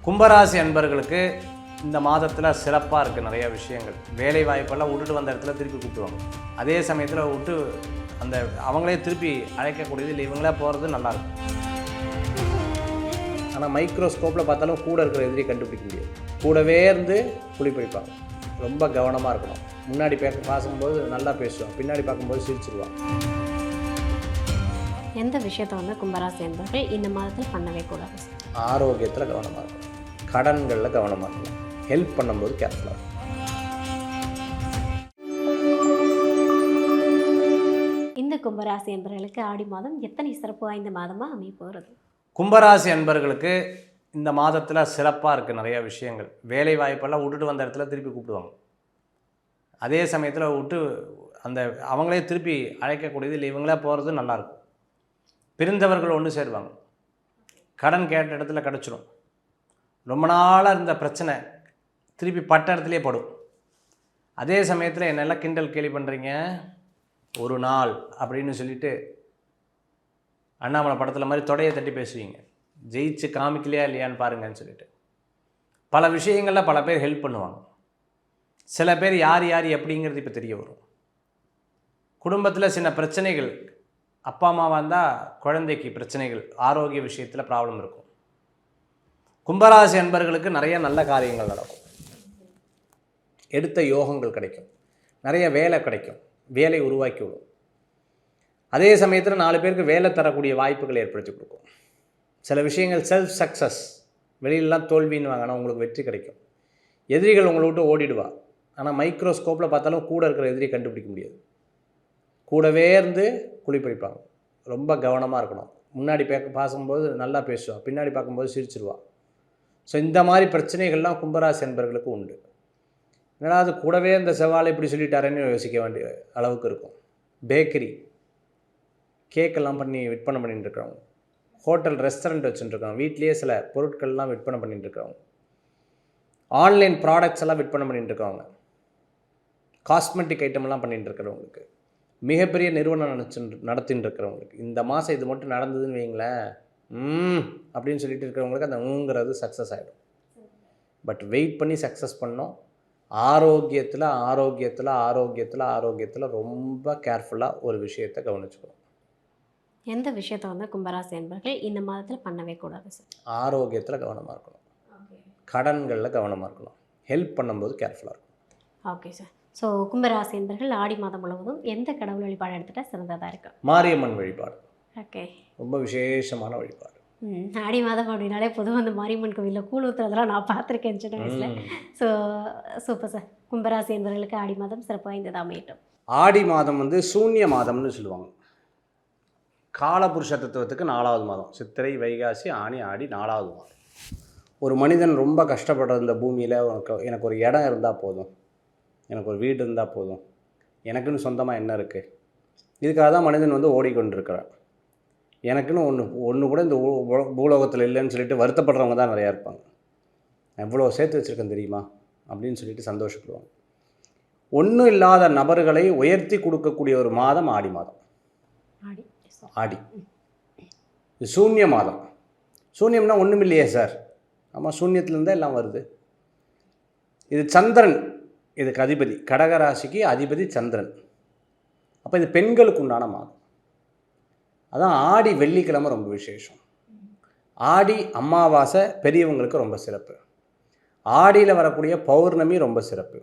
கும்பராசி அன்பர்களுக்கு இந்த மாதத்தில் சிறப்பாக இருக்குது நிறைய விஷயங்கள். வேலை வாய்ப்பெல்லாம் விட்டுட்டு வந்த இடத்துல திருப்பி கூப்பிடுவாங்க. அதே சமயத்தில் விட்டு அந்த அவங்களே திருப்பி அழைக்கக்கூடியது இல்லை, இவங்களே போகிறது நல்லாயிருக்கும். ஆனால் மைக்ரோஸ்கோப்பில் பார்த்தாலும் கூட இருக்கிற எதிரியை கண்டுபிடிக்க முடியாது. கூடவே இருந்து குளிப்படிப்பாங்க. ரொம்ப கவனமாக இருக்கணும். முன்னாடி பார்க்கும்போது நல்லா பேசுவாங்க, பின்னாடி பார்க்கும்போது சிரிச்சிருவாங்க. எந்த விஷயத்தை கும்பராசி என்பவர்கள் இந்த மாதத்தில் பண்ணவே கூடாது? ஆரோக்கியத்தில் கவனமாக இருக்கணும், கடன்களில் கவனமாக இருக்கணும், ஹெல்ப் பண்ணும்போது கேர்ஃபுல்லாக இருக்கும். இந்த கும்பராசி என்பவர்களுக்கு ஆடி மாதம் எத்தனை சிறப்பு வாய்ந்த மாதமாக அமைய போகிறது? கும்பராசி அன்பர்களுக்கு இந்த மாதத்தில் சிறப்பாக இருக்குது நிறைய விஷயங்கள். வேலை வாய்ப்பெல்லாம் விட்டுட்டு வந்த இடத்துல திருப்பி கூப்பிடுவாங்க. அதே சமயத்தில் விட்டு அந்த அவங்களே திருப்பி அழைக்கக்கூடியது இல்லை, இவங்களே போகிறது நல்லாயிருக்கும். பிரிந்தவர்கள் ஒன்று சேருவாங்க. கடன் கேட்ட இடத்துல கிடச்சிடும். ரொம்ப நாளாக இருந்த பிரச்சனை திருப்பி பட்ட இடத்துலையே படும். அதே சமயத்தில் என்னெல்லாம் கிண்டல் கேலி பண்ணுறீங்க ஒரு நாள் அப்படின்னு சொல்லிட்டு அண்ணாமலை படத்தில் மாதிரி தொடையை தட்டி பேசுவீங்க. ஜெயிச்சு காமிக்கலையா இல்லையான்னு பாருங்கன்னு சொல்லிட்டு பல விஷயங்களில் பல பேர் ஹெல்ப் பண்ணுவாங்க. சில பேர் யார் யார் எப்படிங்கிறது இப்போ தெரிய வரும். குடும்பத்தில் சின்ன பிரச்சனைகள், அப்பா அம்மாவாக இருந்தால் குழந்தைக்கு பிரச்சனைகள், ஆரோக்கிய விஷயத்தில் ப்ராப்ளம் இருக்கும். கும்பராசி அன்பர்களுக்கு நிறைய நல்ல காரியங்கள் நடக்கும். எடுத்த யோகங்கள் கிடைக்கும், நிறைய வேலை கிடைக்கும், வேலை உருவாக்கி விடும். அதே சமயத்தில் 4 பேருக்கு வேலை தரக்கூடிய வாய்ப்புகளை ஏற்படுத்தி கொடுக்கும். சில விஷயங்கள் செல்ஃப் சக்ஸஸ், வெளியிலலாம் தோல்வின்னு வாங்க, ஆனால் உங்களுக்கு வெற்றி கிடைக்கும். எதிரிகள் உங்களை விட்டு ஓடிடுவா. ஆனால் மைக்ரோஸ்கோப்பில் பார்த்தாலும் கூட இருக்கிற எதிரியை கண்டுபிடிக்க முடியாது. கூடவே இருந்து குளிப்படிப்பாங்க. ரொம்ப கவனமாக இருக்கணும். முன்னாடி பார்க்கும்போது நல்லா பேசுவாள், பின்னாடி பார்க்கும்போது சிரிச்சிருவாள். ஸோ இந்த மாதிரி பிரச்சனைகள்லாம் கும்பராசி என்பவர்களுக்கு உண்டு. ஏன்னா அது கூடவே இந்த செவ்வாழை இப்படி சொல்லிட்டாரேன்னு யோசிக்க வேண்டிய அளவுக்கு இருக்கும். பேக்கரி, கேக்கெல்லாம் பண்ணி விற்பனை பண்ணிட்டு இருக்கிறவங்க, ஹோட்டல் ரெஸ்டாரண்ட் வச்சுட்டுருக்காங்க, வீட்லேயே சில பொருட்கள்லாம் விற்பனை பண்ணிட்டு இருக்கிறவங்க, ஆன்லைன் ப்ராடக்ட்ஸ் எல்லாம் விற்பனை பண்ணிட்டு இருக்கவங்க, காஸ்மெட்டிக் ஐட்டம்லாம் பண்ணிட்டு இருக்கிறவங்களுக்கு, மிகப்பெரிய நிறுவனம் நடத்தின்னு இருக்கிறவங்களுக்கு இந்த மாதம் இது மட்டும் நடந்ததுன்னு வைங்களேன், அப்படின்னு சொல்லிட்டு இருக்கிறவங்களுக்கு அந்த ஊங்கிறது சக்ஸஸ் ஆகிடும். பட் வெயிட் பண்ணி சக்ஸஸ் பண்ணோம். ஆரோக்கியத்தில் ஆரோக்கியத்தில் ஆரோக்கியத்தில் ஆரோக்கியத்தில் ரொம்ப கேர்ஃபுல்லாக ஒரு விஷயத்தை கவனிச்சுக்கணும். எந்த விஷயத்தை கும்பராசி என்பவர்கள் இந்த மாதத்தில் பண்ணவே கூடாது சார்? ஆரோக்கியத்தில் கவனமாக இருக்கணும், கடன்களில் கவனமாக இருக்கணும், ஹெல்ப் பண்ணும்போது கேர்ஃபுல்லாக இருக்கணும். Okay sir. ஸோ கும்பராசி என்பவர்கள் ஆடி மாதம் முழுவதும் எந்த கடவுள் வழிபாடு எடுத்துகிட்டா சிறந்ததாக இருக்கும்? மாரியம்மன் வழிபாடு ஓகே, ரொம்ப விசேஷமான வழிபாடு. ஆடி மாதம் அப்படின்னாலே பொதுவாக அந்த மாரியம்மன் கோவிலில் கூழ் ஊற்றுறதெல்லாம் நான் பார்த்துருக்கேன் சின்ன வயசில். So super sir. கும்பராசி என்பவர்களுக்கு ஆடி மாதம் சிறப்பு வாய்ந்ததாக அமையட்டும். ஆடி மாதம் சூன்ய மாதம்னு சொல்லுவாங்க. காலபுருஷ தத்துவத்துக்கு 4வது மாதம். சித்திரை, வைகாசி, ஆனி, ஆடி 4வது மாதம். ஒரு மனிதன் ரொம்ப கஷ்டப்படுற இந்த பூமியில் எனக்கு ஒரு இடம் இருந்தால் போதும், எனக்கு ஒரு வீடு இருந்தால் போதும், எனக்குன்னு சொந்தமாக என்ன இருக்குது, இதுக்காக தான் மனிதன் ஓடிக்கொண்டிருக்கிறான். எனக்குன்னு ஒன்று கூட இந்த பூலோகத்தில் இல்லைன்னு சொல்லிட்டு வருத்தப்படுறவங்க தான் நிறையா இருப்பாங்க. எவ்வளோ சேர்த்து வச்சுருக்கேன் தெரியுமா அப்படின்னு சொல்லிட்டு சந்தோஷப்படுவாங்க. ஒன்றும் இல்லாத நபர்களை உயர்த்தி கொடுக்கக்கூடிய ஒரு மாதம் ஆடி மாதம். ஆடி இது சூன்ய மாதம். சூன்யம்னா ஒன்றும் இல்லையே சார். ஆமாம், சூன்யத்துலேருந்தே எல்லாம் வருது. இது சந்திரன், இதுக்கு அதிபதி, கடகராசிக்கு அதிபதி சந்திரன். அப்போ இது பெண்களுக்கு உண்டான மாதம். அதான் ஆடி வெள்ளிக்கிழமை ரொம்ப விசேஷம். ஆடி அமாவாசை பெரியவங்களுக்கு ரொம்ப சிறப்பு. ஆடியில் வரக்கூடிய பௌர்ணமி ரொம்ப சிறப்பு.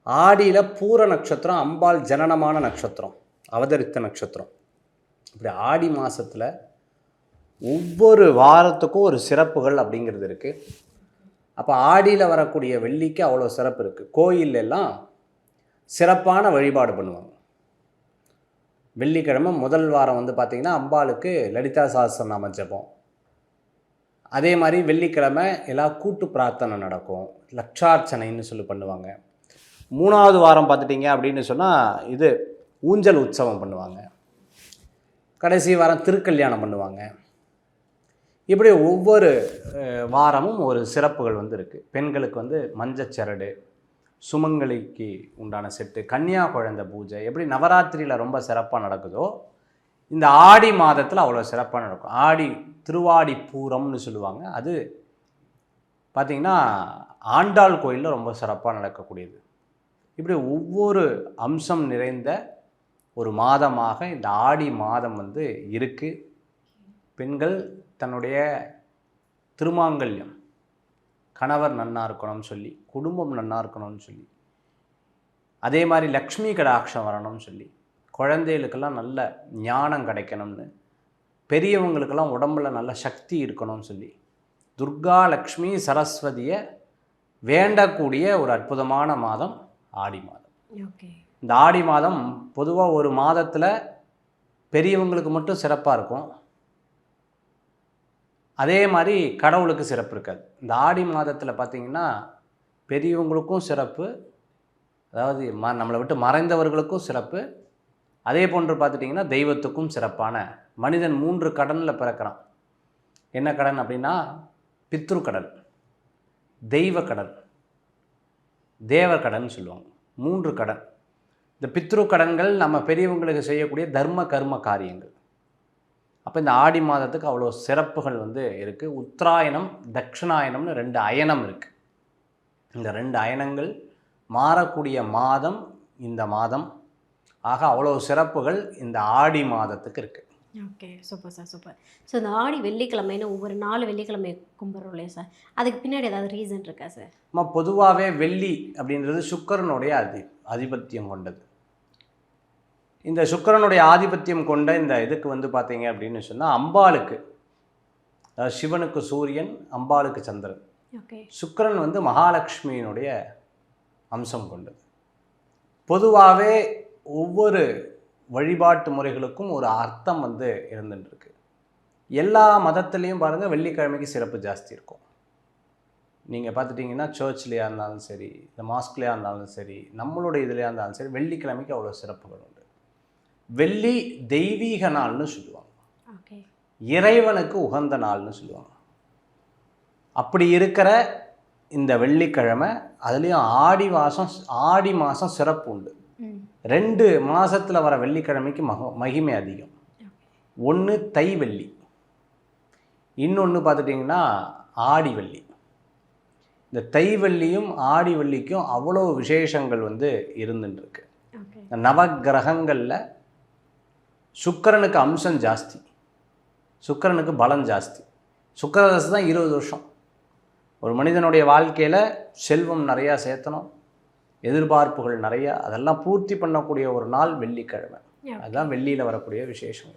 ஆடியில் பூர நட்சத்திரம் அம்பாள் ஜனனமான நட்சத்திரம், அவதரித்த நட்சத்திரம். இப்படி ஆடி மாதத்தில் ஒவ்வொரு வாரத்துக்கும் ஒரு சிறப்புகள் அப்படிங்கிறது இருக்குது. அப்போ ஆடியில் வரக்கூடிய வெள்ளிக்கு அவ்வளோ சிறப்பு இருக்குது. கோயிலெல்லாம் சிறப்பான வழிபாடு பண்ணுவாங்க. வெள்ளிக்கிழமை முதல் வாரம் பார்த்திங்கன்னா அம்பாளுக்கு லலிதா சஹஸ்ரநாம ஜபம். அதே மாதிரி வெள்ளிக்கிழமை எல்லாம் கூட்டு பிரார்த்தனை நடக்கும், லட்சார்ச்சனைன்னு சொல்லி பண்ணுவாங்க. 3வது வாரம் பார்த்துட்டிங்க அப்படின்னு சொன்னால் இது ஊஞ்சல் உற்சவம் பண்ணுவாங்க. கடைசி வாரம் திருக்கல்யாணம் பண்ணுவாங்க. இப்படி ஒவ்வொரு வாரமும் ஒரு சிறப்புகள் இருக்குது. பெண்களுக்கு மஞ்சச்சரடு, சுமங்கலிக்கு உண்டான செட்டு, கன்னியா குழந்தை பூஜை, எப்படி நவராத்திரியில் ரொம்ப சிறப்பாக நடக்குதோ இந்த ஆடி மாதத்தில் அவ்வளோ சிறப்பாக நடக்கும். ஆடி திருவாடி பூரம்னு சொல்லுவாங்க. அது பார்த்திங்கன்னா ஆண்டாள் கோயிலில் ரொம்ப சிறப்பாக நடக்கக்கூடியது. இப்படி ஒவ்வொரு அம்சம் நிறைந்த ஒரு மாதமாக இந்த ஆடி மாதம் வந்து இருக்குது. பெண்கள் தன்னுடைய திருமாங்கல்யம், கணவர் நன்னா இருக்கணும்னு சொல்லி, குடும்பம் நன்னா இருக்கணும்னு சொல்லி, அதே மாதிரி லக்ஷ்மி கடாட்சம் வரணும்னு சொல்லி, குழந்தைகளுக்கெல்லாம் நல்ல ஞானம் கிடைக்கணும்னு, பெரியவங்களுக்கெல்லாம் உடம்புல நல்ல சக்தி இருக்கணும்னு சொல்லி, துர்கா லக்ஷ்மி சரஸ்வதியை வேண்டக்கூடிய ஒரு அற்புதமான மாதம் ஆடி மாதம். ஓகே. இந்த ஆடி மாதம் பொதுவாக ஒரு மாதத்தில் பெரியவங்களுக்கு மட்டும் சிறப்பாக இருக்கும், அதே மாதிரி கடவுளுக்கு சிறப்பு இருக்காது. இந்த ஆடி மாதத்தில் பார்த்திங்கன்னா பெரியவங்களுக்கும் சிறப்பு, அதாவது நம்மளை விட்டு மறைந்தவர்களுக்கும் சிறப்பு, அதே போன்று பார்த்துட்டிங்கன்னா தெய்வத்துக்கும் சிறப்பான மனிதன் 3 கடனில் பிறக்கிறான். என்ன கடன் அப்படின்னா பித்ரு கடன், தெய்வ கடன், தேவ கடன் சொல்லுவாங்க. 3 கடன். இந்த பித்ரு கடன்கள் நம்ம பெரியவங்களுக்கு செய்யக்கூடிய தர்ம கர்ம காரியங்கள். அப்போ இந்த ஆடி மாதத்துக்கு அவ்வளோ சிறப்புகள் வந்து இருக்குது. உத்தராயணம் தட்சிணாயணம்னு 2 அயனம் இருக்குது. இந்த 2 அயனங்கள் மாறக்கூடிய மாதம் இந்த மாதம். ஆக அவ்வளோ சிறப்புகள் இந்த ஆடி மாதத்துக்கு இருக்குது. Okay, super sir, super. So இந்த ஆடி வெள்ளிக்கிழமைன்னு ஒவ்வொரு 4 வெள்ளிக்கிழமை கும்பிட்றோம் இல்லையா சார், அதுக்கு பின்னாடி ஏதாவது ரீசன் இருக்கா சார்? பொதுவாகவே வெள்ளி அப்படின்றது சுக்கிரனுடைய ஆதிபத்தியம் கொண்டது. இந்த சுக்கிரனுடைய ஆதிபத்தியம் கொண்ட இந்த இதுக்கு வந்து பார்த்தீங்க அப்படின்னு சொன்னால் அம்பாளுக்கு, அதாவது சிவனுக்கு சூரியன், அம்பாளுக்கு சந்திரன். ஓகே. சுக்கிரன் வந்து மகாலட்சுமியினுடைய அம்சம் கொண்டது. பொதுவாகவே ஒவ்வொரு வழிபாட்டு முறைகளுக்கும் ஒரு அர்த்தம் வந்து இருந்துருக்கு. எல்லா மதத்துலேயும் பாருங்கள் வெள்ளிக்கிழமைக்கு சிறப்பு ஜாஸ்தி இருக்கும். நீங்கள் பார்த்துட்டிங்கன்னா சர்ச்லேயா இருந்தாலும் சரி, இந்த மாஸ்க்லேயா இருந்தாலும் சரி, நம்மளுடைய இதுலையா இருந்தாலும் சரி, வெள்ளிக்கிழமைக்கு அவ்வளோ சிறப்புகள் உண்டு. வெள்ளி தெய்வீக நாள்னு சொல்லுவாங்க, இறைவனுக்கு உகந்த நாள்னு சொல்லுவாங்க. அப்படி இருக்கிற இந்த வெள்ளிக்கிழமை, அதுலேயும் ஆடி மாதம் சிறப்பு உண்டு. 2 மாதத்தில் வர வெள்ளிக்கிழமைக்கு மகிமை அதிகம். ஒன்று தை வெள்ளி, இன்னொன்று பார்த்துட்டிங்கன்னா ஆடி வெள்ளி. இந்த தை வெள்ளியும் ஆடி வெள்ளிக்கும் அவ்வளோ விசேஷங்கள் வந்து இருந்துட்டுருக்கு. நவகிரகங்களில் சுக்கிரனுக்கு அம்சம் ஜாஸ்தி, சுக்கிரனுக்கு பலம் ஜாஸ்தி. சுக்கிரதசை தான் 20 வருஷம். ஒரு மனிதனுடைய வாழ்க்கையில் செல்வம் நிறையா சேர்த்தணும், எதிர்பார்ப்புகள் நிறையா, அதெல்லாம் பூர்த்தி பண்ணக்கூடிய ஒரு நாள் வெள்ளிக்கிழமை. அதுதான் வெள்ளியில் வரக்கூடிய விசேஷம்.